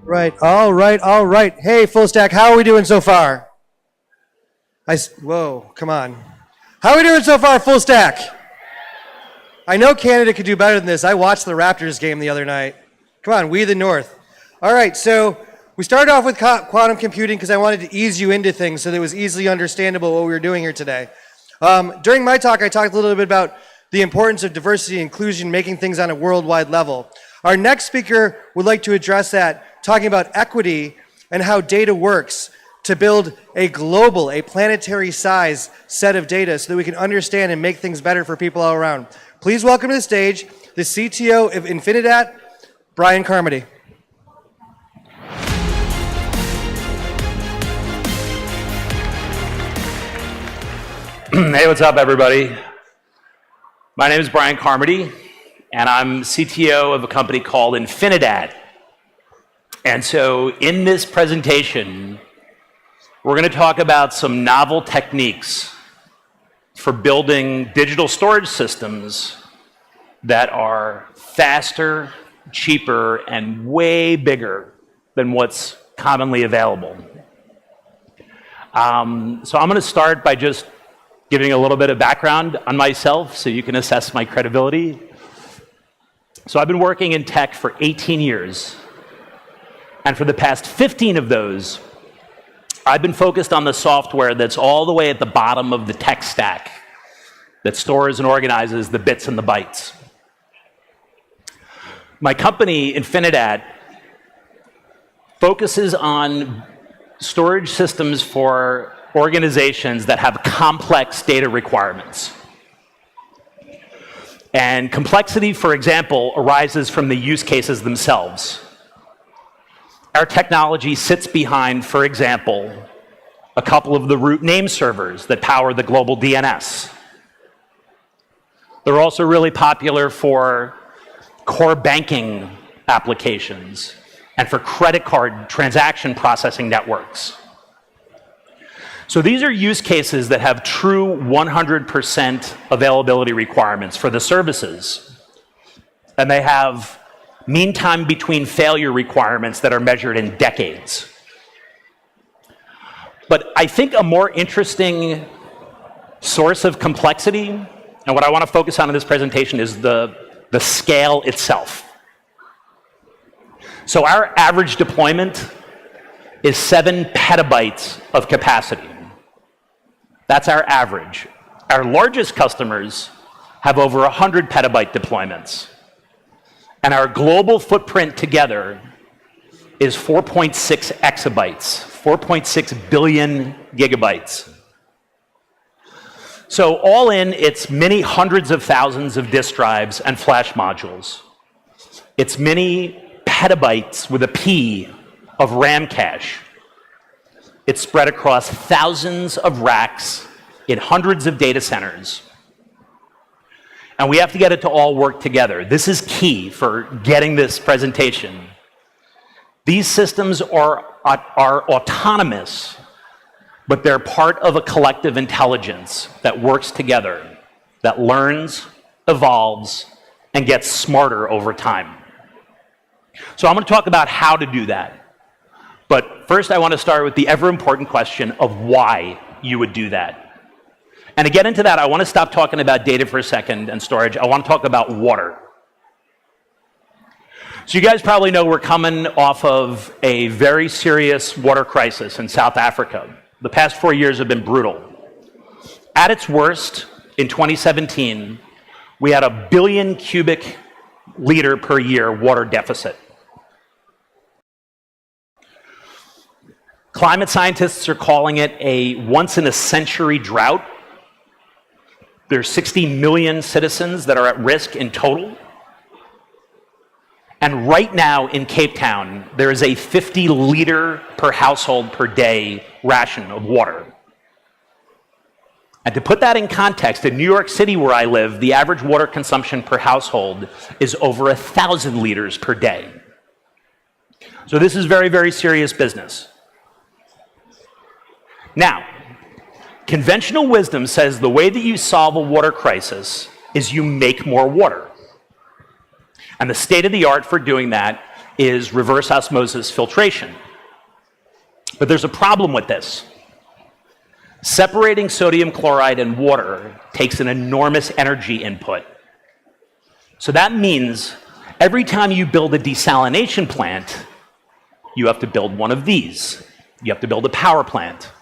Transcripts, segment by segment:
Right, all right, all right. Hey, Full Stack, how are we doing so far? Whoa, come on. How are we doing so far, Full Stack? I know Canada could do better than this. I watched the Raptors game the other night. Come on, we the North. All right, so we started off with quantum computing because I wanted to ease you into things so that it was easily understandable what we were doing here today. During my talk, I talked a little bit about the importance of diversity and inclusion, making things on a worldwide level. Our next speaker would like to address that, talking about equity and how data works to build a global, a planetary size set of data so that we can understand and make things better for people all around. Please welcome to the stage the CTO of Infinidat, Brian Carmody. Hey, what's up, everybody? My name is Brian Carmody, and I'm CTO of a company called Infinidat. And so in this presentation, we're going to talk about some novel techniques for building digital storage systems that are faster, cheaper, and way bigger than what's commonly available. So I'm going to start by just giving a little bit of background on myself so you can assess my credibility. So I've been working in tech for 18 years. And for the past 15 of those, I've been focused on the software that's all the way at the bottom of the tech stack that stores and organizes the bits and the bytes. My company, Infinidat, focuses on storage systems for organizations that have complex data requirements. And complexity, for example, arises from the use cases themselves. Our technology sits behind, for example, a couple of the root name servers that power the global DNS. They're also really popular for core banking applications and for credit card transaction processing networks. So these are use cases that have true 100% availability requirements for the services. And they have mean time between failure requirements that are measured in decades. But I think a more interesting source of complexity, and what I want to focus on in this presentation, is the scale itself. So our average deployment is 7 petabytes of capacity. That's our average. Our largest customers have over 100 petabyte deployments. And our global footprint together is 4.6 exabytes, 4.6 billion gigabytes. So all in, it's many hundreds of thousands of disk drives and flash modules. It's many petabytes with a P of RAM cache. It's spread across thousands of racks in hundreds of data centers. And we have to get it to all work together. This is key for getting this presentation. These systems are autonomous, but they're part of a collective intelligence that works together, that learns, evolves, and gets smarter over time. So I'm going to talk about how to do that. But first, I want to start with the ever-important question of why you would do that. And to get into that, I want to stop talking about data for a second and storage. I want to talk about water. So you guys probably know we're coming off of a very serious water crisis in South Africa. The past 4 years have been brutal. At its worst, in 2017, we had 1 billion cubic liter per year water deficit. Climate scientists are calling it a once-in-a-century drought. There's 60 million citizens that are at risk in total. And right now in Cape Town, there is a 50 liter per household per day ration of water. And to put that in context, in New York City where I live, the average water consumption per household is over 1,000 liters per day. So this is very, very serious business. Now, conventional wisdom says the way that you solve a water crisis is you make more water. And the state of the art for doing that is reverse osmosis filtration. But there's a problem with this. Separating sodium chloride and water takes an enormous energy input. So that means every time you build a desalination plant, you have to build one of these. You have to build a power plant.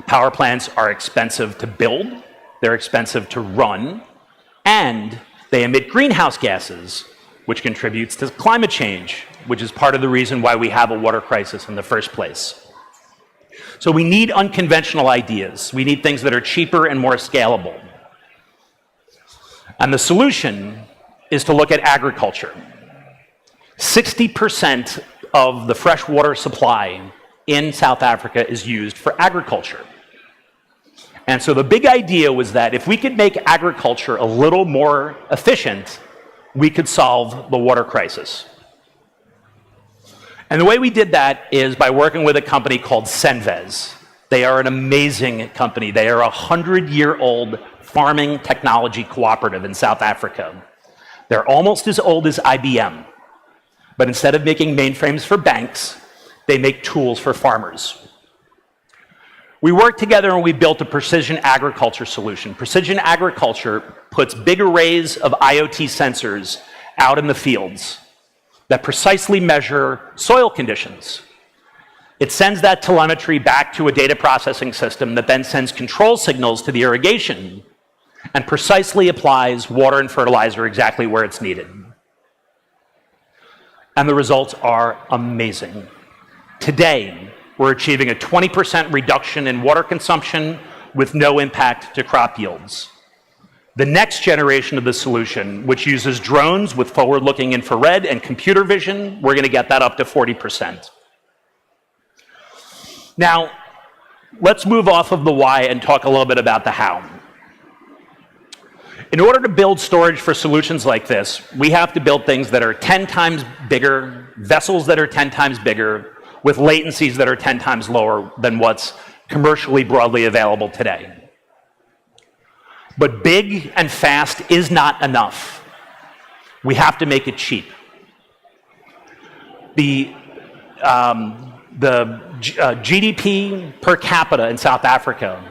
Power plants are expensive to build, they're expensive to run, and they emit greenhouse gases, which contributes to climate change, which is part of the reason why we have a water crisis in the first place. So we need unconventional ideas. We need things that are cheaper and more scalable. And the solution is to look at agriculture. 60% of the freshwater supply in South Africa is used for agriculture. And so the big idea was that if we could make agriculture a little more efficient, we could solve the water crisis. And the way we did that is by working with a company called Senvez. They are an amazing company. They are a 100-year-old farming technology cooperative in South Africa. They're almost as old as IBM. But instead of making mainframes for banks, they make tools for farmers. We worked together and we built a precision agriculture solution. Precision agriculture puts big arrays of IoT sensors out in the fields that precisely measure soil conditions. It sends that telemetry back to a data processing system that then sends control signals to the irrigation and precisely applies water and fertilizer exactly where it's needed. And the results are amazing. Today, we're achieving a 20% reduction in water consumption with no impact to crop yields. The next generation of the solution, which uses drones with forward-looking infrared and computer vision, we're going to get that up to 40%. Now, let's move off of the why and talk a little bit about the how. In order to build storage for solutions like this, we have to build things that are 10 times bigger, vessels that are 10 times bigger, with latencies that are 10 times lower than what's commercially broadly available today. But big and fast is not enough. We have to make it cheap. The GDP per capita in South Africa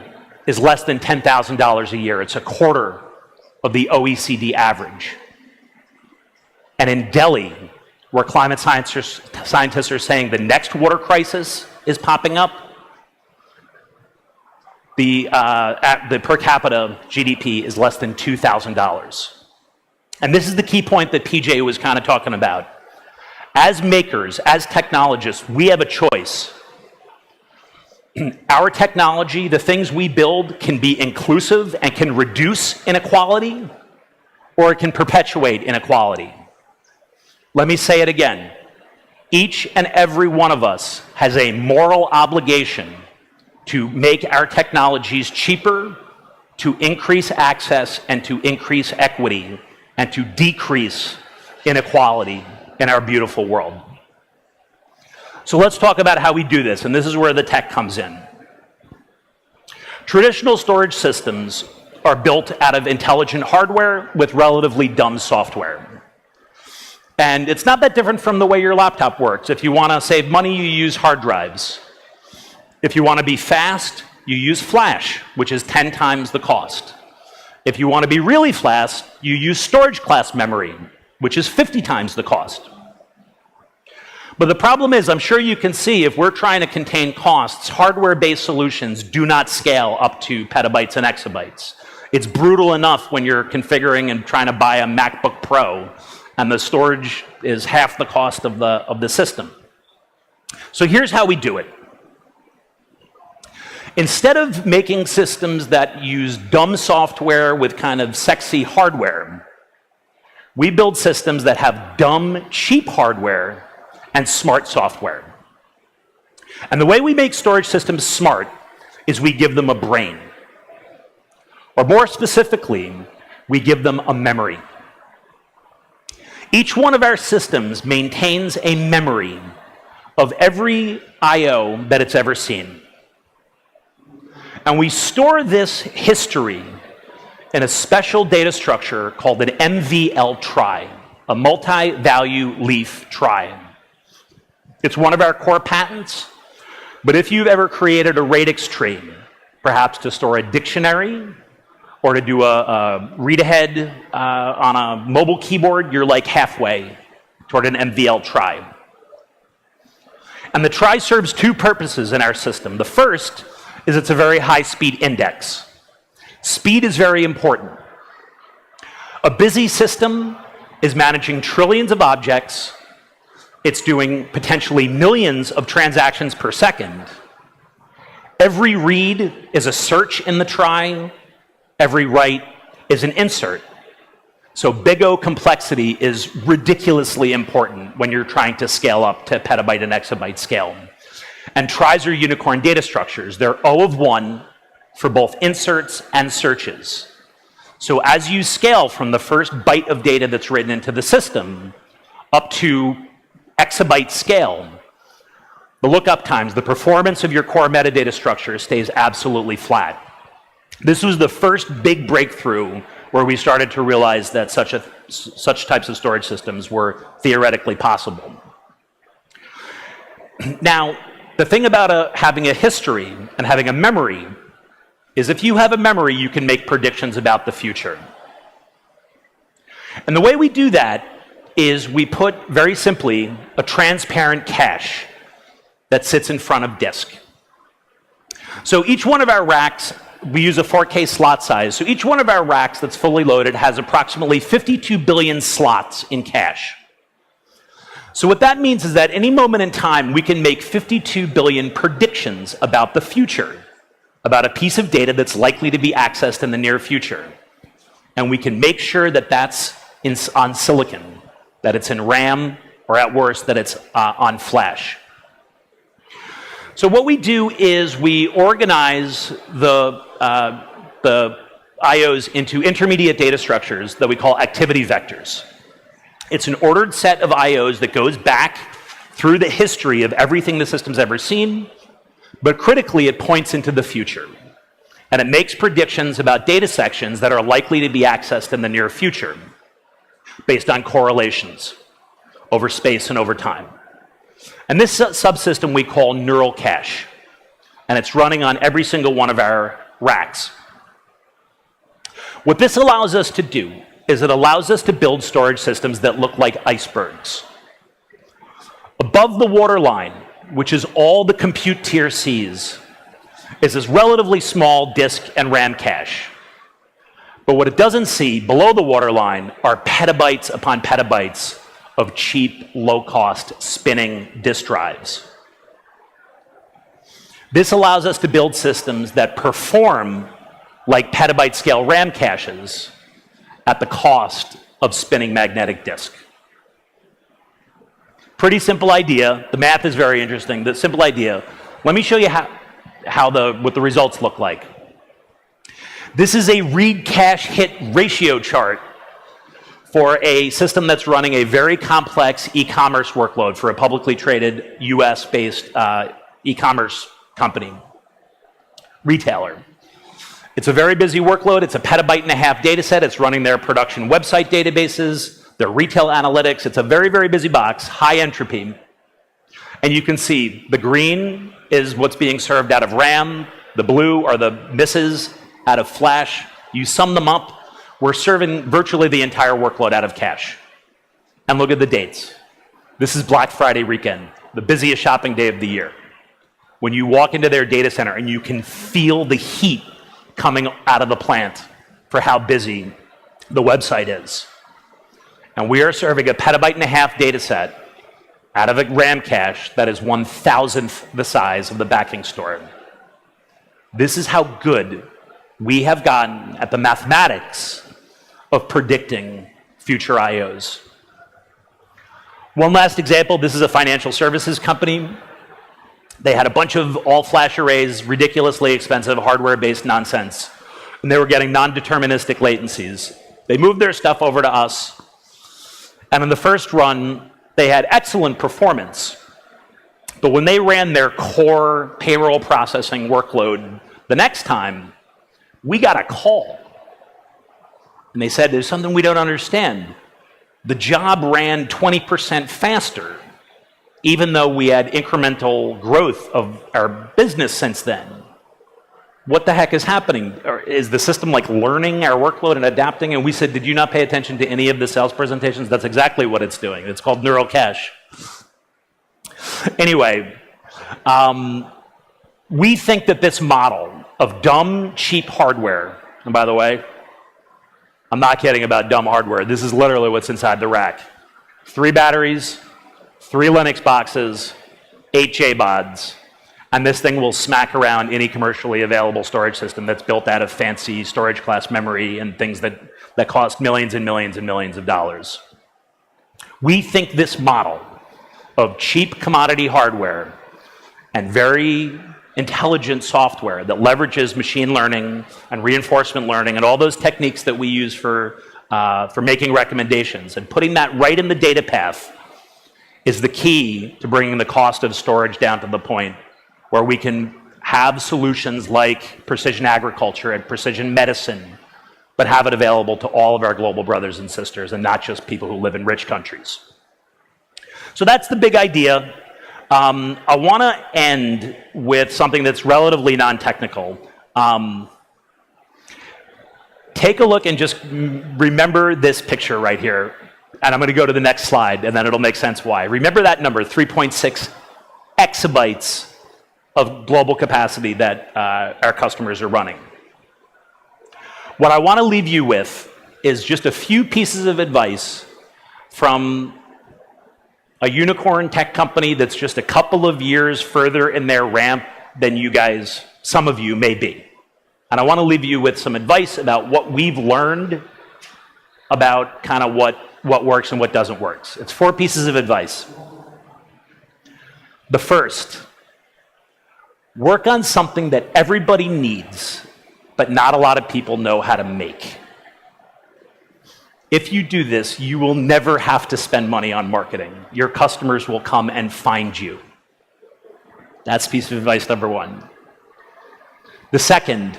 is less than $10,000 a year. It's a quarter of the OECD average. And in Delhi, where climate scientists are saying the next water crisis is popping up, the per capita GDP is less than $2,000. And this is the key point that PJ was kind of talking about. As makers, as technologists, we have a choice. Our technology, the things we build, can be inclusive and can reduce inequality, or it can perpetuate inequality. Let me say it again. Each and every one of us has a moral obligation to make our technologies cheaper, to increase access and to increase equity, and to decrease inequality in our beautiful world. So let's talk about how we do this, and this is where the tech comes in. Traditional storage systems are built out of intelligent hardware with relatively dumb software. And it's not that different from the way your laptop works. If you want to save money, you use hard drives. If you want to be fast, you use flash, which is 10 times the cost. If you want to be really fast, you use storage class memory, which is 50 times the cost. But the problem is, I'm sure you can see, if we're trying to contain costs, hardware-based solutions do not scale up to petabytes and exabytes. It's brutal enough when you're configuring and trying to buy a MacBook Pro, and the storage is half the cost of the system. So here's how we do it. Instead of making systems that use dumb software with kind of sexy hardware, we build systems that have dumb, cheap hardware and smart software. And the way we make storage systems smart is we give them a brain. Or more specifically, we give them a memory. Each one of our systems maintains a memory of every I/O that it's ever seen. And we store this history in a special data structure called an MVL trie. a multi-value leaf trie. It's one of our core patents, but if you've ever created a radix tree, perhaps to store a dictionary or to do a read-ahead on a mobile keyboard, you're like halfway toward an MVL trie. And the trie serves two purposes in our system. The first is it's a very high-speed index. Speed is very important. A busy system is managing trillions of objects. It's doing potentially millions of transactions per second. Every read is a search in the trie. Every write is an insert. So big O complexity is ridiculously important when you're trying to scale up to petabyte and exabyte scale. And tries are unicorn data structures. They're O of 1 for both inserts and searches. So as you scale from the first byte of data that's written into the system up to exabyte scale, the lookup times, the performance of your core metadata structure stays absolutely flat. This was the first big breakthrough where we started to realize that such types of storage systems were theoretically possible. Now, the thing about having a history and having a memory is if you have a memory, you can make predictions about the future. And the way we do that is we put, very simply, a transparent cache that sits in front of disk. So each one of our racks, we use a 4K slot size, so each one of our racks that's fully loaded has approximately 52 billion slots in cache. So what that means is that any moment in time, we can make 52 billion predictions about the future, about a piece of data that's likely to be accessed in the near future. And we can make sure that that's on silicon, that it's in RAM, or at worst, that it's on flash. So what we do is we organize the IOs into intermediate data structures that we call activity vectors. It's an ordered set of IOs that goes back through the history of everything the system's ever seen, but critically it points into the future. And it makes predictions about data sections that are likely to be accessed in the near future based on correlations over space and over time. And this subsystem we call neural cache, and it's running on every single one of our racks. What this allows us to do is it allows us to build storage systems that look like icebergs. Above the waterline, which is all the compute tier sees, is this relatively small disk and RAM cache. But what it doesn't see below the waterline are petabytes upon petabytes of cheap, low-cost spinning disk drives. This allows us to build systems that perform like petabyte-scale RAM caches at the cost of spinning magnetic disk. Pretty simple idea. The math is very interesting. The simple idea. Let me show you what the results look like. This is a read cache hit ratio chart for a system that's running a very complex e-commerce workload for a publicly traded US-based e-commerce company, retailer. It's a very busy workload. It's a petabyte and a half data set. It's running their production website databases, their retail analytics. It's a very, very busy box, high entropy. And you can see the green is what's being served out of RAM. The blue are the misses out of flash. You sum them up. We're serving virtually the entire workload out of cache. And look at the dates. This is Black Friday weekend, the busiest shopping day of the year. When you walk into their data center and you can feel the heat coming out of the plant for how busy the website is. And we are serving a petabyte and a half data set out of a RAM cache that is 1,000th the size of the backing store. This is how good we have gotten at the mathematics of predicting future IOs. One last example, this is a financial services company. They had a bunch of all-flash arrays, ridiculously expensive, hardware-based nonsense, and they were getting non-deterministic latencies. They moved their stuff over to us, and in the first run, they had excellent performance. But when they ran their core payroll processing workload the next time, we got a call. And they said, there's something we don't understand. The job ran 20% faster, even though we had incremental growth of our business since then. What the heck is happening? Is the system like learning our workload and adapting? And we said, did you not pay attention to any of the sales presentations? That's exactly what it's doing. It's called neural cache. Anyway, we think that this model of dumb, cheap hardware, and by the way, I'm not kidding about dumb hardware. This is literally what's inside the rack. 3 batteries, 3 Linux boxes, 8 JBODs, and this thing will smack around any commercially available storage system that's built out of fancy storage class memory and things that cost millions and millions and millions of dollars. We think this model of cheap commodity hardware and very intelligent software that leverages machine learning and reinforcement learning and all those techniques that we use for making recommendations and putting that right in the data path is the key to bringing the cost of storage down to the point where we can have solutions like precision agriculture and precision medicine, but have it available to all of our global brothers and sisters and not just people who live in rich countries. So that's the big idea. I want to end with something that's relatively non-technical. Take a look and just remember this picture right here. And I'm going to go to the next slide, and then it'll make sense why. Remember that number, 3.6 exabytes of global capacity that our customers are running. What I want to leave you with is just a few pieces of advice from a unicorn tech company that's just a couple of years further in their ramp than you guys, some of you, may be. And I want to leave you with some advice about what we've learned about kind of what works and what doesn't work. It's 4 pieces of advice. The first, work on something that everybody needs, but not a lot of people know how to make. If you do this, you will never have to spend money on marketing. Your customers will come and find you. That's piece of advice number 1. The second,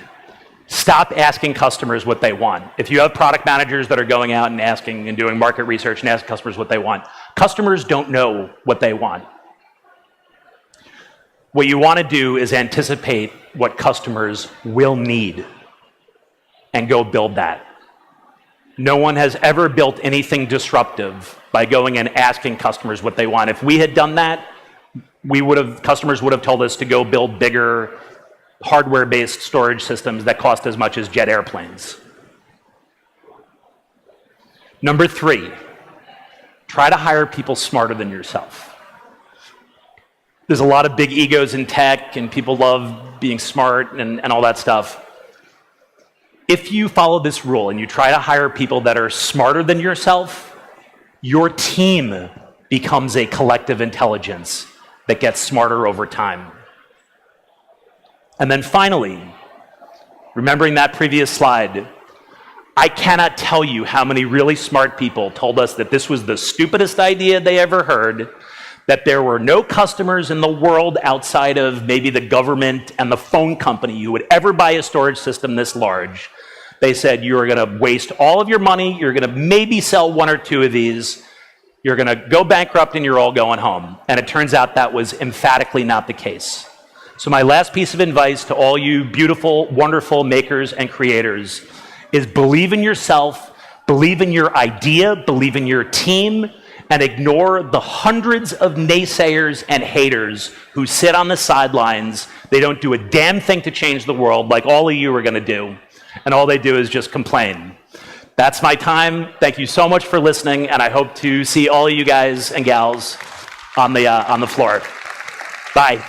stop asking customers what they want. If you have product managers that are going out and asking and doing market research and asking customers what they want, customers don't know what they want. What you want to do is anticipate what customers will need and go build that. No one has ever built anything disruptive by going and asking customers what they want. If we had done that, customers would have told us to go build bigger hardware-based storage systems that cost as much as jet airplanes. Number 3, try to hire people smarter than yourself. There's a lot of big egos in tech, and people love being smart and all that stuff. If you follow this rule and you try to hire people that are smarter than yourself, your team becomes a collective intelligence that gets smarter over time. And then finally, remembering that previous slide, I cannot tell you how many really smart people told us that this was the stupidest idea they ever heard, that there were no customers in the world outside of maybe the government and the phone company who would ever buy a storage system this large. They said, you are going to waste all of your money, you're going to maybe sell 1 or 2 of these, you're going to go bankrupt and you're all going home. And it turns out that was emphatically not the case. So my last piece of advice to all you beautiful, wonderful makers and creators is believe in yourself, believe in your idea, believe in your team, and ignore the hundreds of naysayers and haters who sit on the sidelines. They don't do a damn thing to change the world like all of you are going to do. And all they do is just complain. That's my time. Thank you so much for listening, and I hope to see all of you guys and gals on the floor. Bye.